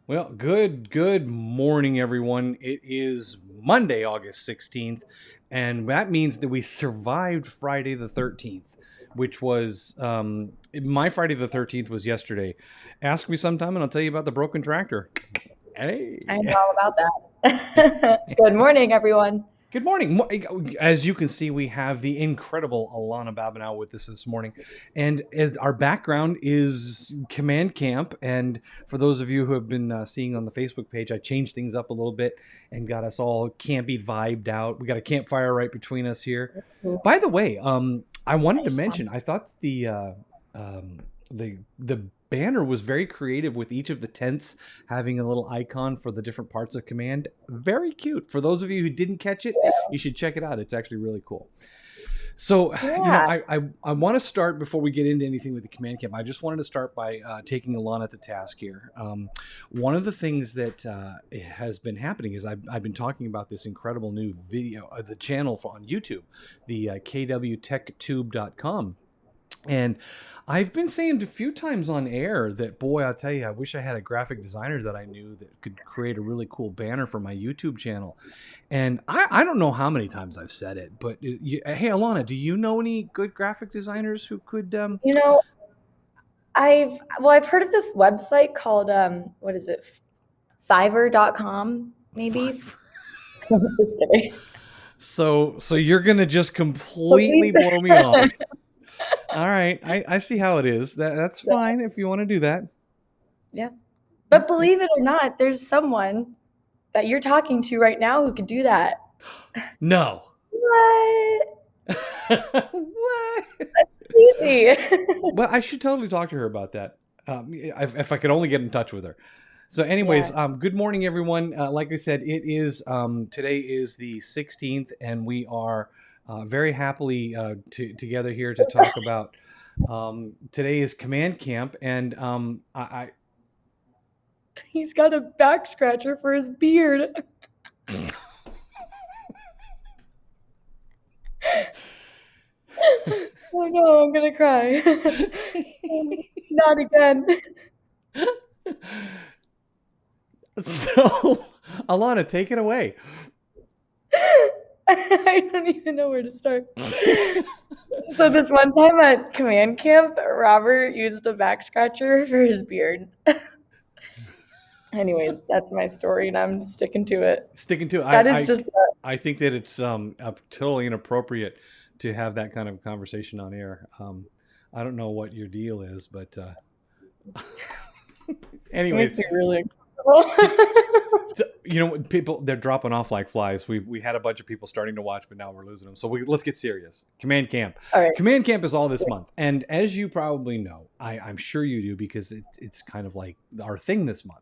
Well, good morning, everyone. It is Monday, August 16th, and that means that we survived Friday the 13th, which was my Friday the 13th was yesterday. Ask me sometime, and I'll tell you about the broken tractor. I know Hey. all about that. Good morning, everyone. Good morning. As you can see, we have the incredible Alana Babineau with us this morning. And as our background is Command Camp. And for those of you who have been seeing on the Facebook page, I changed things up a little bit and got us all campy vibed out. We got a campfire right between us here. By the way, I wanted to Nice one. mention, I thought um, the banner was very creative with each of the tents having a little icon for the different parts of command. Very cute. For those of you who didn't catch it, you should check it out. It's actually really cool. So, Yeah. I want to start before we get into anything with the command camp. I just wanted to start by taking Alana to task here. One of the things that has been happening is I've been talking about this incredible new video, the channel on YouTube, the KWTechTube.com. And I've been saying a few times on air that, boy, I'll tell you, I wish I had a graphic designer that I knew that could create a really cool banner for my YouTube channel. And I don't know how many times I've said it, but hey, Alana, do you know any good graphic designers who could? You know, I've heard of this website called what is it? Fiverr.com, maybe. Five. Just kidding. So you're gonna just Believe completely blow me off. All right, I see how it is. That's fine if you want to do that. Yeah. But believe it or not, there's someone that you're talking to right now who could do that. No. What? What? Easy. Well, I should totally talk to her about that. If I could only get in touch with her. So, anyways, Yeah. good morning, everyone. Like I said, it is today is the 16th, and we are very happily together here to talk about. Today is Command Camp, and He's got a back scratcher for his beard. Oh no, I'm gonna cry. Not again. So, Alana, take it away. I don't even know where to start. So this one time at command camp, Robert used a back scratcher for his beard. Anyways, that's my story, and I'm sticking to it. Sticking to, That is just I think that it's totally inappropriate to have that kind of conversation on air. I don't know what your deal is, but it anyways, makes me really uncomfortable. people, they're dropping off like flies. We had a bunch of people starting to watch, but now we're losing them. So let's get serious. Command Camp. All right. Command Camp is all this month, and as you probably know, I'm sure you do because it's kind of like our thing this month.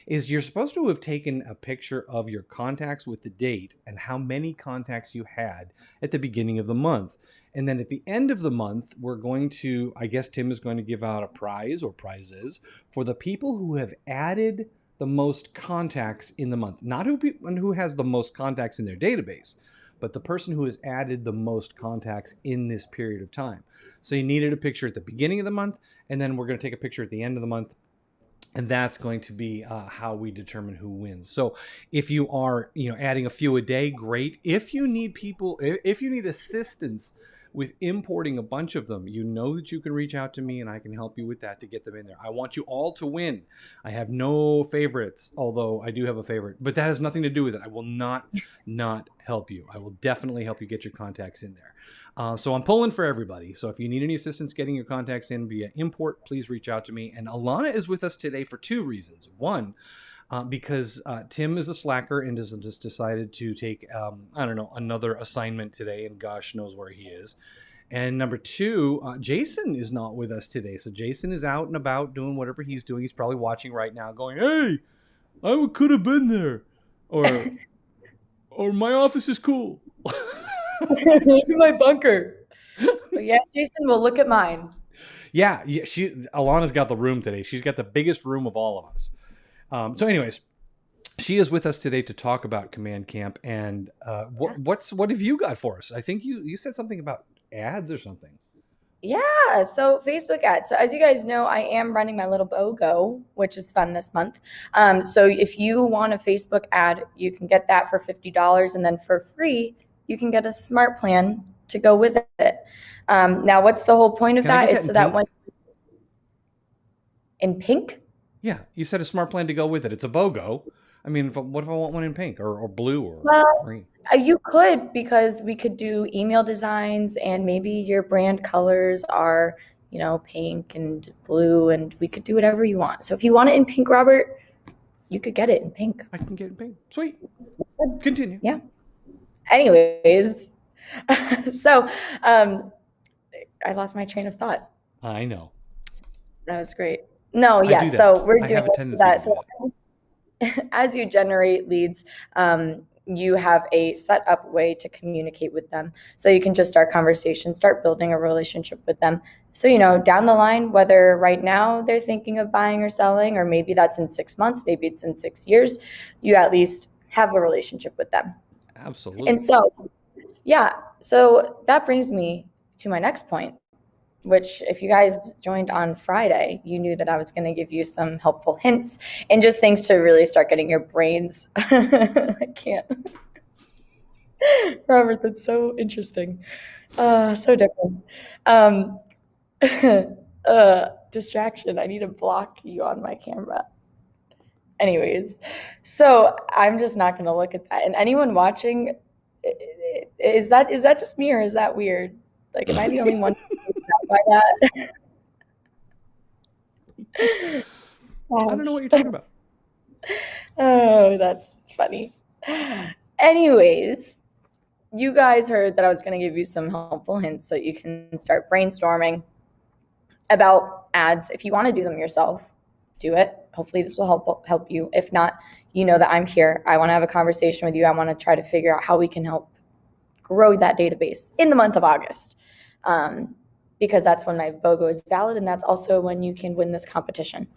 Is you're supposed to have taken a picture of your contacts with the date and how many contacts you had at the beginning of the month. And then at the end of the month, we're going to, I guess Tim is going to give out a prize or prizes for the people who have added the most contacts in the month. Not who has the most contacts in their database, but the person who has added the most contacts in this period of time. So you needed a picture at the beginning of the month, and then we're going to take a picture at the end of the month. And that's going to be how we determine who wins. So if you are, adding a few a day, great. If you need if you need assistance with importing a bunch of them, you know that you can reach out to me and I can help you with that to get them in there. I want you all to win. I have no favorites, although I do have a favorite, but that has nothing to do with it. I will not help you. I will definitely help you get your contacts in there. So I'm pulling for everybody. So if you need any assistance getting your contacts in via import, please reach out to me. And Alana is with us today for two reasons. One, because Tim is a slacker and has just decided to take, I don't know, another assignment today, and gosh knows where he is. And number two, Jason is not with us today. So Jason is out and about doing whatever he's doing. He's probably watching right now going, hey, I could have been there. Or my office is cool. Look at my bunker. But yeah, Jason will look at mine. Yeah, Alana's got the room today. She's got the biggest room of all of us. So, anyways, she is with us today to talk about Command Camp. And what have you got for us? I think you said something about ads or something. Yeah, so Facebook ads. So as you guys know, I am running my little BOGO, which is fun this month. So if you want a Facebook ad, you can get that for $50, and then for free, you can get a smart plan to go with it. Now, what's the whole point of Can I that? get that It's in so that pink? when in pink. Yeah, you said a smart plan to go with it. It's a BOGO. I mean, what if I want one in pink or blue or Well, green? you could, because we could do email designs, and maybe your brand colors are, pink and blue, and we could do whatever you want. So if you want it in pink, Robert, you could get it in pink. I can get it in pink. Sweet. Continue. Yeah. Anyways, so I lost my train of thought. I know. That was great. No, I yeah. do that. So we're I doing have a it for tendency to that. do So that. as you generate leads, you have a set up way to communicate with them. So you can just start conversations, start building a relationship with them. So, down the line, whether right now they're thinking of buying or selling, or maybe that's in 6 months, maybe it's in 6 years, you at least have a relationship with them. And Absolutely. so, yeah, so that brings me to my next point, which, if you guys joined on Friday, you knew that I was going to give you some helpful hints and just things to really start getting your brains. I can't. Robert, that's so interesting. So different. Um, distraction. I need to block you on my camera. Anyways, so I'm just not going to look at that. And anyone watching, is that just me, or is that weird? Like, am I the only one by that? I don't know what Gosh. you're talking about. Oh, that's funny. Anyways, you guys heard that I was going to give you some helpful hints so you can start brainstorming about ads. If you want to do them yourself, do it. Hopefully this will help you. If not, you know that I'm here. I want to have a conversation with you. I want to try to figure out how we can help grow that database in the month of August. Because that's when my BOGO is valid, and that's also when you can win this competition.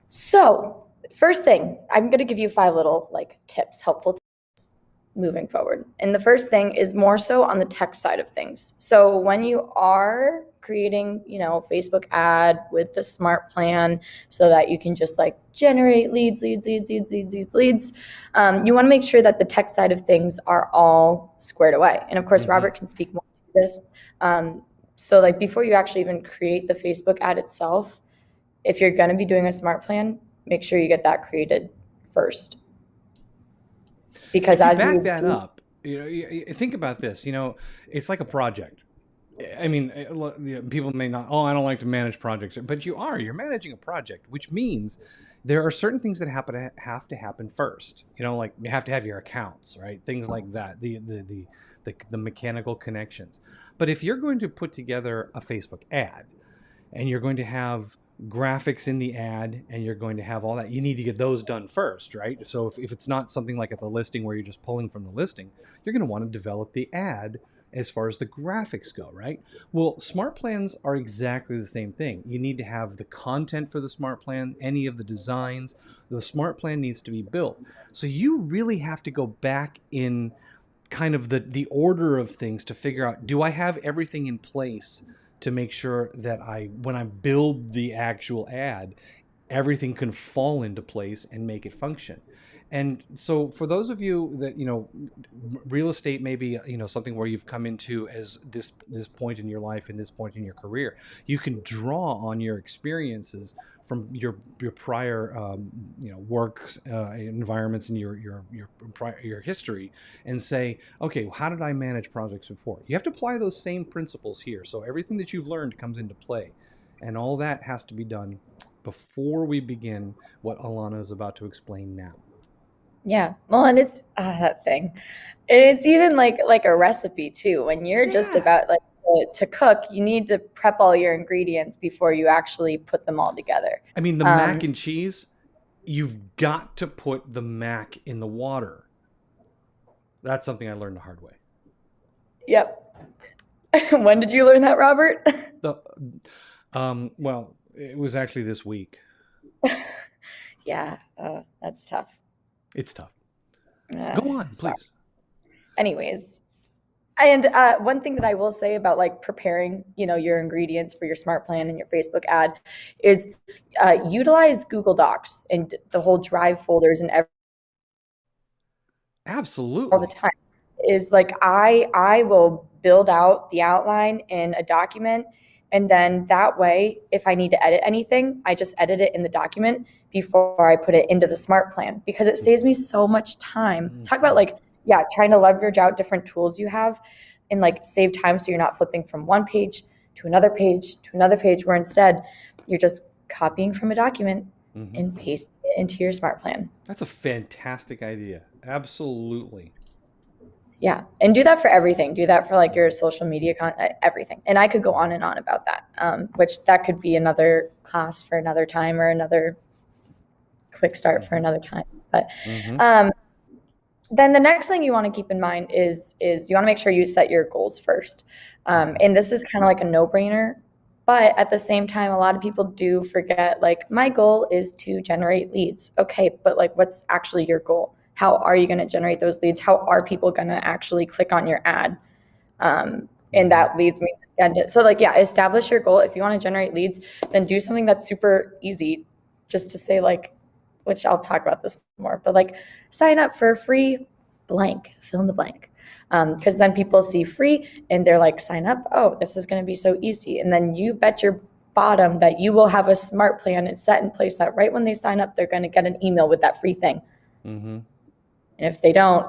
So, first thing, I'm going to give you 5 little tips, helpful tips moving forward. And the first thing is more so on the tech side of things. So, when you are creating, Facebook ad with the smart plan so that you can just generate leads, you want to make sure that the tech side of things are all squared away. And of course, Hmm. Robert can speak more to this. So before you actually even create the Facebook ad itself, if you're going to be doing a smart plan, make sure you get that created first. Because If you as back you that do, up, think about this. It's like a project. I mean, people may not. Oh, I don't like to manage projects, but you're managing a project, which means there are certain things that have to happen first. Like you have to have your accounts, right? Things like that. The mechanical connections. But if you're going to put together a Facebook ad, and you're going to have graphics in the ad, and you're going to have all that, you need to get those done first, right? So if it's not something like at the listing where you're just pulling from the listing, you're going to want to develop the ad as far as the graphics go, right? Well, smart plans are exactly the same thing. You need to have the content for the smart plan, any of the designs. The smart plan needs to be built. So you really have to go back in kind of the order of things to figure out, do I have everything in place to make sure that when I build the actual ad, everything can fall into place and make it function. And so for those of you that, real estate may be, something where you've come into as this point in your life and this point in your career, you can draw on your experiences from your prior, work environments and your history, and say, okay, how did I manage projects before? You have to apply those same principles here. So everything that you've learned comes into play, and all that has to be done before we begin what Alana is about to explain now. yeah. Well, and it's that thing. And it's even like a recipe too. When you're just Yeah. about to cook, you need to prep all your ingredients before you actually put them all together. I mean, the mac Um, and cheese, you've got to put the mac in the water. That's something I learned the hard way. yep. When did you learn that, Robert? The, well, it was actually this week. Yeah, that's tough. It's tough. Go on, Sorry. please. Anyways, And one thing that I will say about like preparing, your ingredients for your smart plan and your Facebook ad is utilize Google Docs and the whole Drive folders and all the Absolutely. time. Is like I will build out the outline in a document, and then that way if I need to edit anything, I just edit it in the document before I put it into the smart plan, because it saves me so much time. Talk about Mhm. like, yeah, trying to leverage out different tools you have and like save time, so you're not flipping from one page to another page to another page, where instead you're just copying from a document Mhm. and pasting it into your smart plan. That's a fantastic idea. Absolutely. Yeah, and do that for everything. Do that for like your social media everything. And I could go on and on about that, which that could be another class for another time, or another quick start for Mhm. another time. But Mhm. um, then the next thing you want to keep in mind is you want to make sure you set your goals first. Mhm. And this is kind of like a no brainer, but at the same time, a lot of people do forget, like, my goal is to generate leads. Okay, but like, what's actually your goal? How are you going to generate those leads? How are people going to actually click on your ad? And Mhm. that leads me to end it. So like, yeah, establish your goal. If you want to generate leads, then do something that's super easy, just to say like, which I'll talk about this more, but like, sign up for a free blank, fill in the blank. Because then people see free and they're like, sign up. Oh, this is going to be so easy. And then you bet your bottom that you will have a smart plan and set in place that right when they sign up, they're going to get an email with that free thing. Mhm. And if they don't,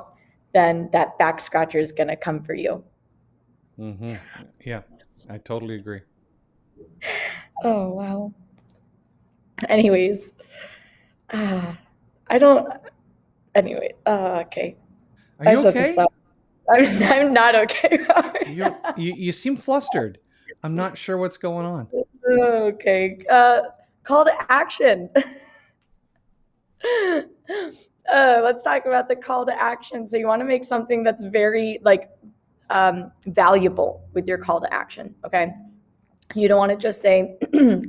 then that back scratcher is going to come for you. Mhm. Yeah, I totally agree. Oh, wow. Anyways, uh, I don't. Anyway, okay. Are I you just have to okay? stop. I'm not okay. You seem flustered. I'm not sure what's going on. Okay. Call to action. Let's talk about the call to action. So you want to make something that's very like valuable with your call to action. Okay. You don't want to just say,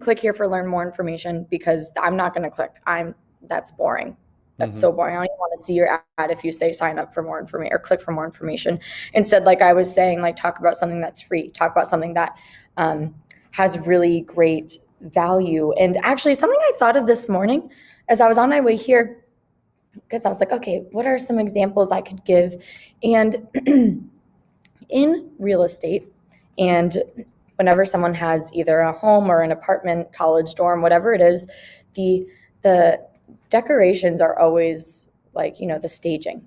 click here for learn more information, because I'm not going to click. That's boring. That's Mhm. so boring. I don't even want to see your ad if you say sign up for more information or click for more information. Instead, like I was saying, like talk about something that's free, talk about something that um, has really great value. And actually, something I thought of this morning as I was on my way here, because I was like, okay, what are some examples I could give? And in real estate, and whenever someone has either a home or an apartment, college dorm, whatever it is, the decorations are always like, the staging.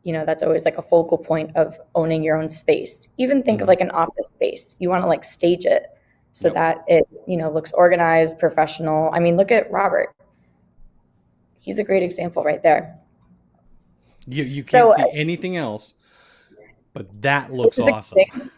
That's always like a focal point of owning your own space. Even think of Mhm. like an office space. You want to like stage it so Yep. that it, looks organized, professional. I mean, look at Robert. He's a great example right there. You can't So see anything else, but that which looks is a awesome. good thing.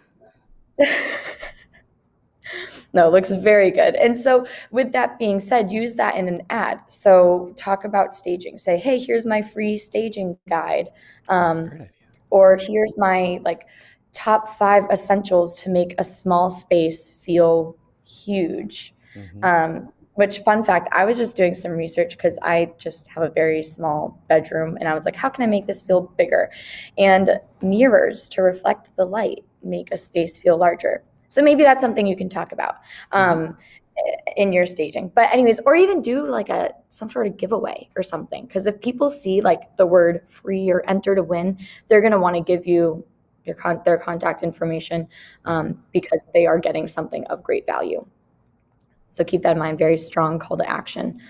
No, it looks very good. And so, with that being said, use that in an ad. So, talk about staging. Say, hey, here's my free staging guide. That's a Um, great idea. or here's my like top 5 essentials to make a small space feel huge. Mhm. Which, fun fact, I was just doing some research because I just have a very small bedroom, and I was like, how can I make this feel bigger? And mirrors to reflect the light make a space feel larger. So maybe that's something you can talk about Mhm. um, in your staging. But anyways, or even do like some sort of giveaway or something. Because if people see like the word free or enter to win, they're going to want to give you their contact information, Mhm. because they are getting something of great value. So keep that in mind. Very strong call to action.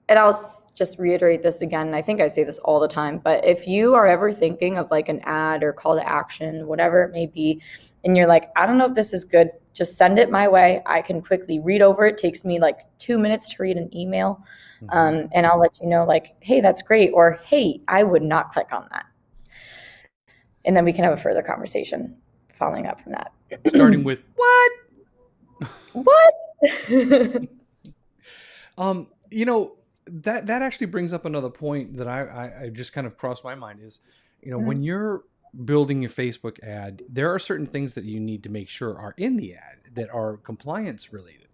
And I'll just reiterate this again. I think I say this all the time, but if you are ever thinking of like an ad or call to action, whatever it may be, and you're like, I don't know if this is good, just send it my way. I can quickly read over it. It takes me like 2 minutes to read an email. Mhm. And I'll let you know, like, hey, that's great. Or, hey, I would not click on that. And then we can have a further conversation following up from that. Starting with what? What? That actually brings up another point that I just kind of crossed my mind is, when you're building your Facebook ad, there are certain things that you need to make sure are in the ad that are compliance related.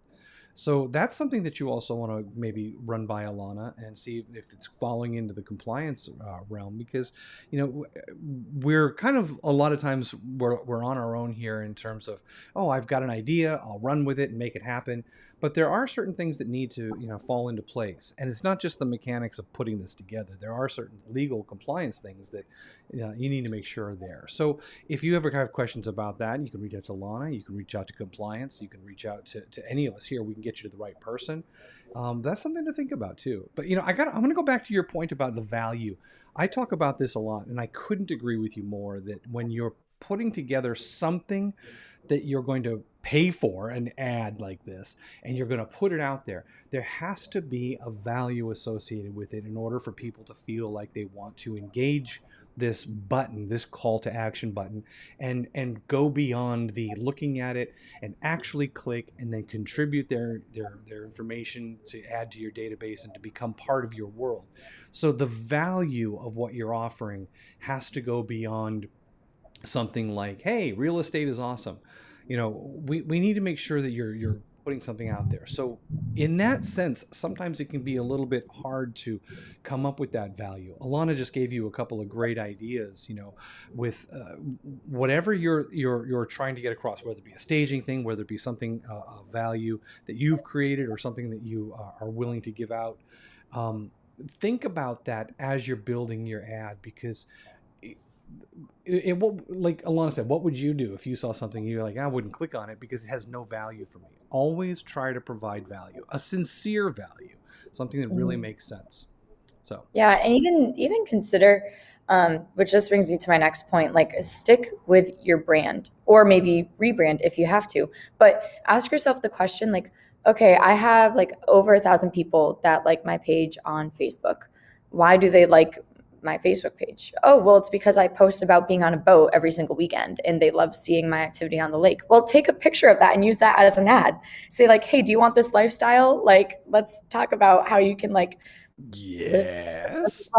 So that's something that you also want to maybe run by Alana and see if it's falling into the compliance realm, because we're kind of, a lot of times we're on our own here in terms of, oh, I've got an idea, I'll run with it and make it happen. But there are certain things that need to fall into place, and it's not just the mechanics of putting this together. There are certain legal compliance things that you need to make sure are there. So if you ever have questions about that, you can reach out to Lana, you can reach out to compliance, you can reach out to any of us here. We can get you to the right person. That's something to think about too. But I'm going to go back to your point about the value. I talk about this a lot, and I couldn't agree with you more that when you're putting together something that you're going to pay for, an ad like this, and you're going to put it out there, there has to be a value associated with it in order for people to feel like they want to engage this button, this call to action button, and go beyond the looking at it and actually click and then contribute their information to add to your database and to become part of your world. So the value of what you're offering has to go beyond something like, hey, real estate is awesome. We need to make sure that you're putting something out there. So in that sense, sometimes it can be a little bit hard to come up with that value. Alana just gave you a couple of great ideas, with whatever you're trying to get across, whether it be a staging thing, whether it be something of value that you've created or something that you are willing to give out. Think about that as you're building your ad, because it will, like Alana said, what would you do if you saw something you're like, I wouldn't click on it because it has no value for me? Always try to provide value, a sincere value, something that really makes sense. So Yeah, and even consider, which just brings me to my next point, like stick with your brand or maybe rebrand if you have to. But ask yourself the question, like, okay, I have like over 1,000 people that like my page on Facebook. Why do they like my Facebook page? Oh, well, it's because I post about being on a boat every single weekend and they love seeing my activity on the lake. Well, take a picture of that and use that as an ad. Say like, hey, do you want this lifestyle? Like, let's talk about how you can like live yes.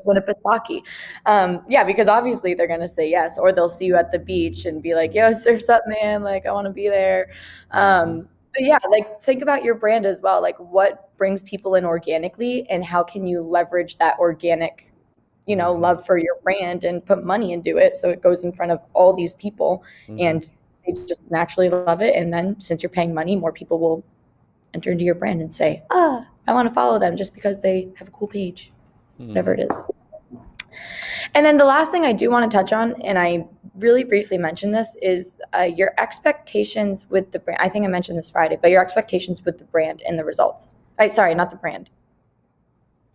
Winnipesaukee. Yeah, because obviously they're gonna say yes, or they'll see you at the beach and be like, "Yo, surf's up, man! Like, I want to be there." Mm-hmm. But yeah, like think about your brand as well. Like, what brings people in organically, and how can you leverage that organic, Mm-hmm. love for your brand and put money into it so it goes in front of all these people Mm-hmm. and they just naturally love it. And then since you're paying money, more people will enter into your brand and say, I want to follow them just because they have a cool page, whatever Mm-hmm. it is. And then the last thing I do want to touch on, and I really briefly mentioned this, is your expectations with the brand. I think I mentioned this Friday, but your expectations with the brand and the results. Sorry, not the brand.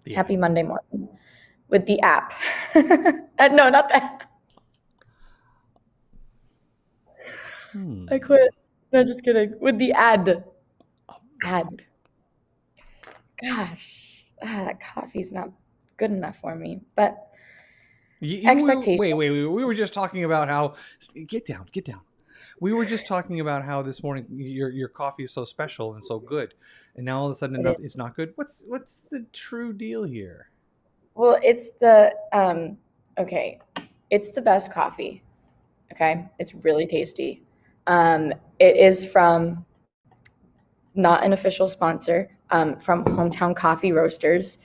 Yeah. Happy Monday morning. With the app. No, not that. Hmm. I quit. No, just kidding. With the ad. All Ad. right. Gosh, that coffee's not good enough for me. But Wait, expectation. wait, wait. We were just talking about how. Get down, get down. We were just talking about how this morning your coffee is so special and so good, and now all of a sudden It is. it's not good. What's the true deal here? Well, it's the okay. It's the best coffee. Okay, it's really tasty. It is from not an official sponsor, from Hometown Coffee Roasters.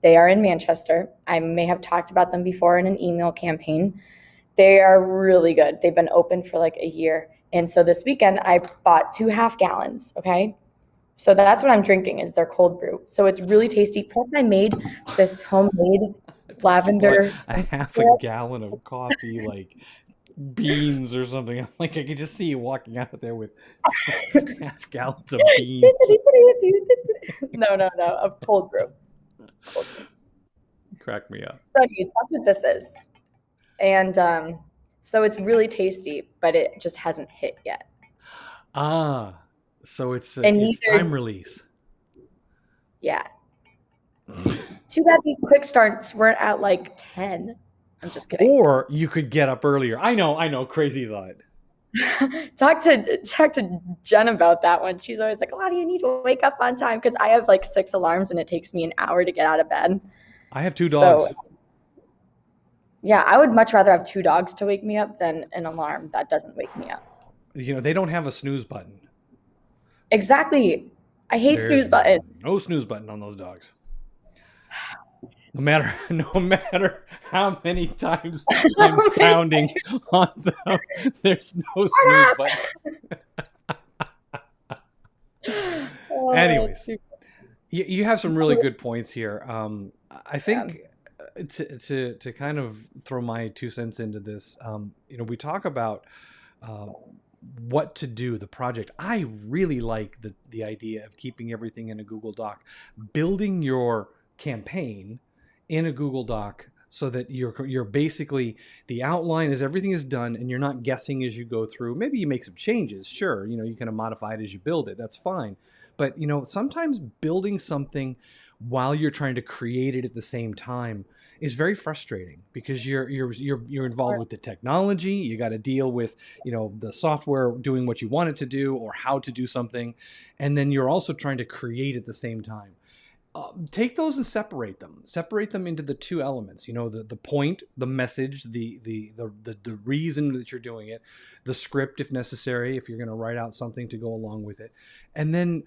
They are in Manchester. I may have talked about them before in an email campaign. They are really good. They've been open for like a year. And so this weekend I bought 2 half gallons. Okay. So that's what I'm drinking is their cold brew. So it's really tasty. Plus I made this homemade I thought you bought lavender a half a syrup. gallon of coffee, like beans or something. Like I could just see you walking out there with half gallons of beans. No, no, no, of cold brew. Cold brew. Crack me up. So anyways, that's what this is. And so it's really tasty, but it just hasn't hit yet. Ah, so And it's time neither, release. yeah. Too bad these quick starts weren't at like 10. I'm just kidding. Or you could get up earlier. I know, crazy thought. Talk to Jen about that one. She's always like, "Why do you need to wake up on time?" Because I have like 6 alarms and it takes me an hour to get out of bed. I have two So dogs. yeah, I would much rather have 2 dogs to wake me up than an alarm that doesn't wake me up. They don't have a snooze button. Exactly. I hate There's snooze button. no snooze button on those dogs. No matter no matter how many times I'm pounding on them, there's no snooze button. Oh, that's Anyways, too you have some really good points here. I bad. think to kind of throw my 2 cents into this, we talk about uh, what to do, the project. I really like the idea of keeping everything in a Google Doc, building your campaign in a Google Doc so that you're basically, the outline is everything is done and you're not guessing as you go through. Maybe you make some changes, sure, you kind of modify it as you build it. That's fine. But sometimes building something while you're trying to create it at the same time is very frustrating because you're involved with the technology. You got to deal with the software doing what you want it to do or how to do something, and then you're also trying to create at the same time. Take those and separate them into the two elements, the point, the message, the reason that you're doing it, the script if necessary, if you're going to write out something to go along with it, and then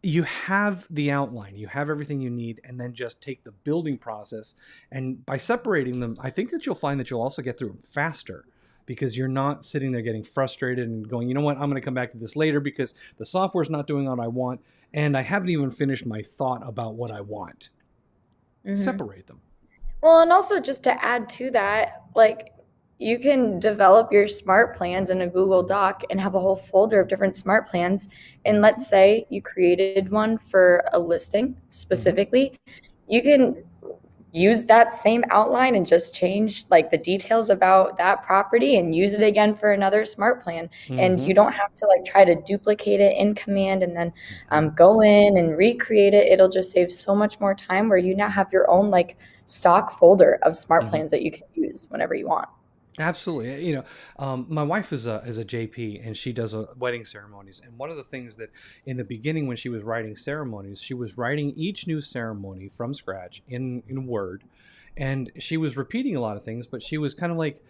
you have the outline, you have everything you need, and then just take the building process. And by separating them, I think that you'll find that you'll also get through them faster because you're not sitting there getting frustrated and going, you know what, I'm going to come back to this later because the software's not doing what I want and I haven't even finished my thought about what I want. Mhm. Separate them. Well, and also just to add to that, like you can develop your smart plans in a Google Doc and have a whole folder of different smart plans. And Mm-hmm. let's say you created one for a listing Mm-hmm. specifically, you can use that same outline and just change like the details about that property and use it again for another smart plan. And Mm-hmm. you don't have to like try to duplicate it in command and then Mm-hmm. go in and recreate it. It'll just save so much more time where you now have your own like stock folder of smart Mm-hmm. plans that you can use whenever you want. Absolutely. My wife is a JP and she does wedding ceremonies. And one of the things that in the beginning when she was writing ceremonies, she was writing each new ceremony from scratch in Word, and she was repeating a lot of things, but she was kind of like,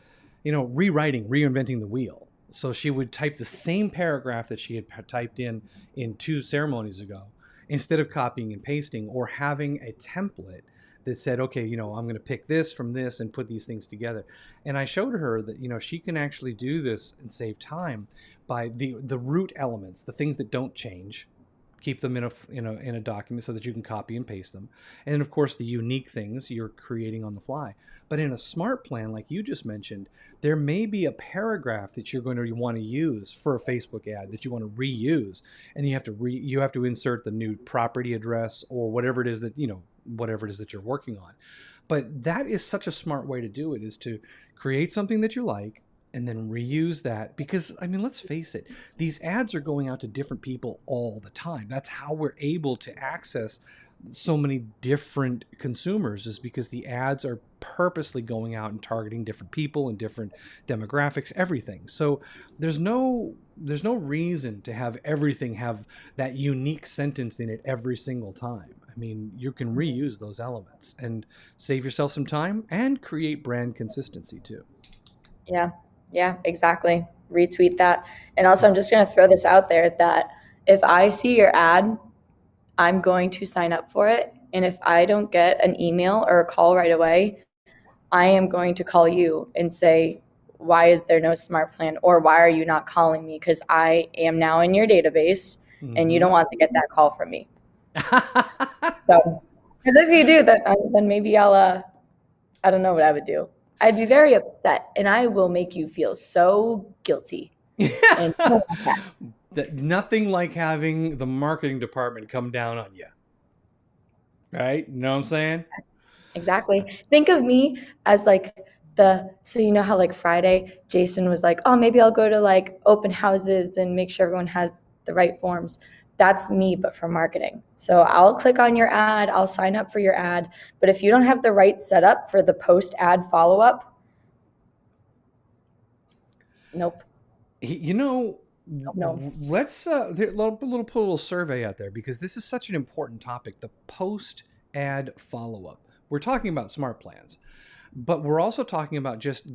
reinventing the wheel. So she would type the same paragraph that she had typed in two ceremonies ago, instead of copying and pasting or having a template that said, okay, I'm going to pick this from this and put these things together. And I showed her that she can actually do this and save time by the root elements, the things that don't change. Keep them in a document so that you can copy and paste them, and then of course the unique things you're creating on the fly. But in a smart plan, like you just mentioned, there may be a paragraph that you're going to want to use for a Facebook ad that you want to reuse, and you have to insert the new property address or whatever it is that you're working on. But that is such a smart way to do it, is to create something that you like and then reuse that. Because, I mean, let's face it, these ads are going out to different people all the time. That's how we're able to access so many different consumers, is because the ads are purposely going out and targeting different people and different demographics, everything. So there's no reason to have everything have that unique sentence in it every single time. I mean, you can reuse those elements and save yourself some time and create brand consistency too. Yeah, yeah, exactly. Retweet that. And also, I'm just going to throw this out there that if I see your ad, I'm going to sign up for it. And if I don't get an email or a call right away, I am going to call you and say, why is there no smart plan? Or why are you not calling me? Because I am now in your database and you Mm-hmm. don't want to get that call from me. So, because if you do, then maybe I don't know what I would do. I'd be very upset and I will make you feel so guilty. And you don't want that. That nothing like having the marketing department come down on you, right? You know what I'm saying? Exactly. Think of me as like so you know how like Friday, Jason was like, oh, maybe I'll go to like open houses and make sure everyone has the right forms. That's me, but for marketing. So I'll click on your ad, I'll sign up for your ad. But if you don't have the right setup for the post ad follow up, nope, You know, no. let's put a little survey out there, because this is such an important topic, the post ad follow up. We're talking about smart plans, but we're also talking about just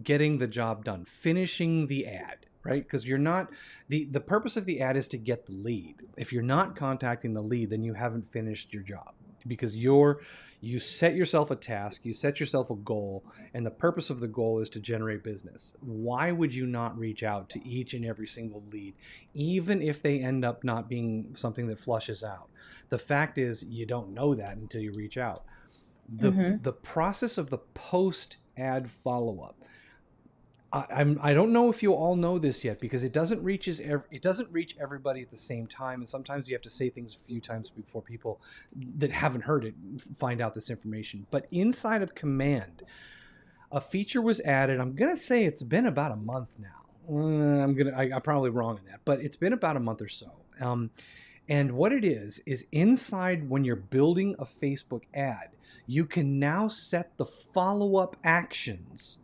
getting the job done, finishing the ad. right? Because you're not, the purpose of the ad is to get the lead. If you're not contacting the lead, then you haven't finished your job, because you set yourself a task, you set yourself a goal, and the purpose of the goal is to generate business. Why would you not reach out to each and every single lead, even if they end up not being something that flushes out? The fact is, you don't know that until you reach out. The process of the post ad follow-up, I don't know if you all know this yet, because it doesn't reach everybody at the same time, and sometimes you have to say things a few times before people that haven't heard it find out this information. But inside of Command, a feature was added. I'm gonna say it's been about a month now. I'm probably wrong on that, but it's been about a month or so. And what it is inside, when you're building a Facebook ad, you can now set the follow-up actions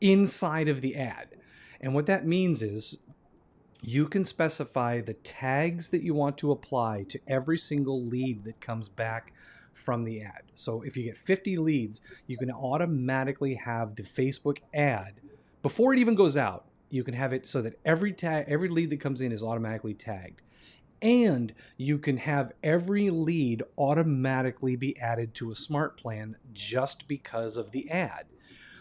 inside of the ad. And what that means is you can specify the tags that you want to apply to every single lead that comes back from the ad. So if you get 50 leads, you can automatically have the Facebook ad, before it even goes out, you can have it so that every lead that comes in is automatically tagged. And you can have every lead automatically be added to a smart plan just because of the ad.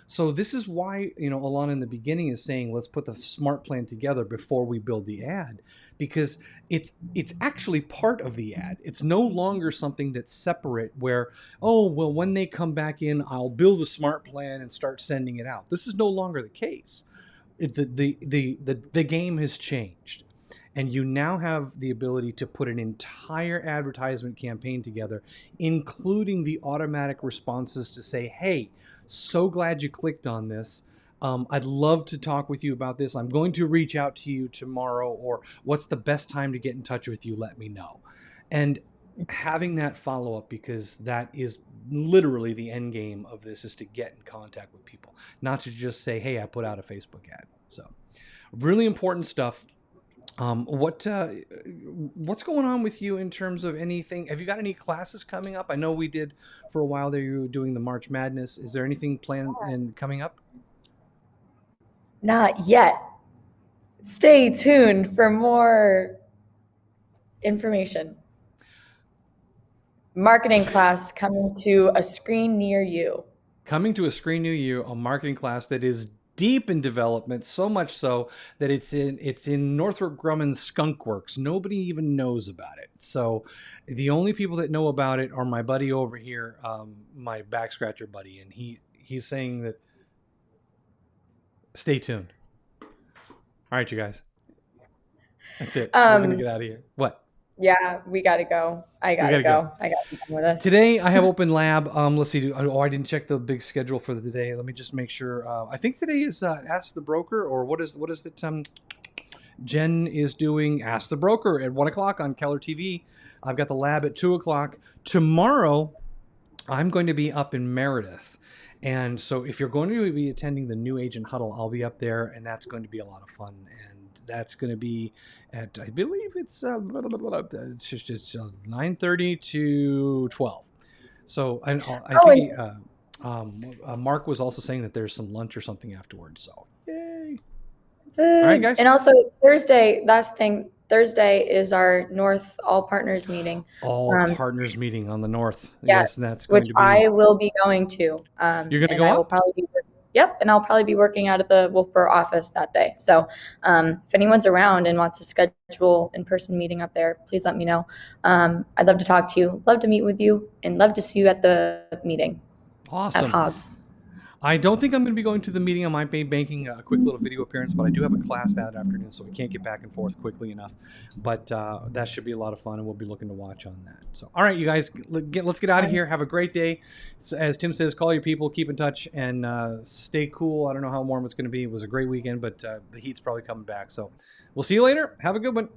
So this is why, Alana in the beginning is saying, let's put the smart plan together before we build the ad, because it's actually part of the ad. It's no longer something that's separate where, oh, well, when they come back in, I'll build a smart plan and start sending it out. This is no longer the case. The game has changed. And you now have the ability to put an entire advertisement campaign together, including the automatic responses to say, hey, so glad you clicked on this. I'd love to talk with you about this. I'm going to reach out to you tomorrow, or what's the best time to get in touch with you? Let me know. And having that follow-up, because that is literally the end game of this, is to get in contact with people, not to just say, hey, I put out a Facebook ad. So really important stuff. What's going on with you in terms of anything? Have you got any classes coming up? I know we did for a while there. You were doing the March Madness. Is there anything planned and coming up? Not yet. Stay tuned for more information. Marketing class coming to a screen near you. Coming to a screen near you, a marketing class that is deep in development, so much so that it's in Northrop Grumman's Skunk Works. Nobody even knows about it. So the only people that know about it are my buddy over here, my back scratcher buddy, and he's saying that stay tuned. All right, you guys. That's it. We're gonna get out of here. What? Yeah, we gotta go. I gotta go. I gotta be done with this. Today I have open lab. Let's see. I didn't check the big schedule for the day. Let me just make sure. I think today is Ask the Broker, or what is it? Jen is doing Ask the Broker at 1 o'clock on Keller TV. I've got the lab at 2 o'clock. Tomorrow, I'm going to be up in Meredith. And so if you're going to be attending the New Agent Huddle, I'll be up there, and that's going to be a lot of fun. And that's going to be at, I believe it's 9:30 to 12. So I think Mark was also saying that there's some lunch or something afterwards. So yay! Food. All right, guys. And also Thursday. Last thing. Thursday is our North All Partners meeting. All Partners meeting on the North. Yes, that's going which to be. I will be going to. You're going to go up? Will probably be. Yep, and I'll probably be working out of the Wolfboro office that day. So if anyone's around and wants to schedule in-person meeting up there, please let me know. I'd love to talk to you, love to meet with you, and love to see you at the meeting. Awesome. At Hobbs. I don't think I'm going to be going to the meeting. I might be making a quick little video appearance, but I do have a class that afternoon, so we can't get back and forth quickly enough. But that should be a lot of fun, and we'll be looking to watch on that. So, all right, you guys, let's get out of here. Have a great day. As Tim says, call your people, keep in touch, and stay cool. I don't know how warm it's going to be. It was a great weekend, but the heat's probably coming back. So we'll see you later. Have a good one.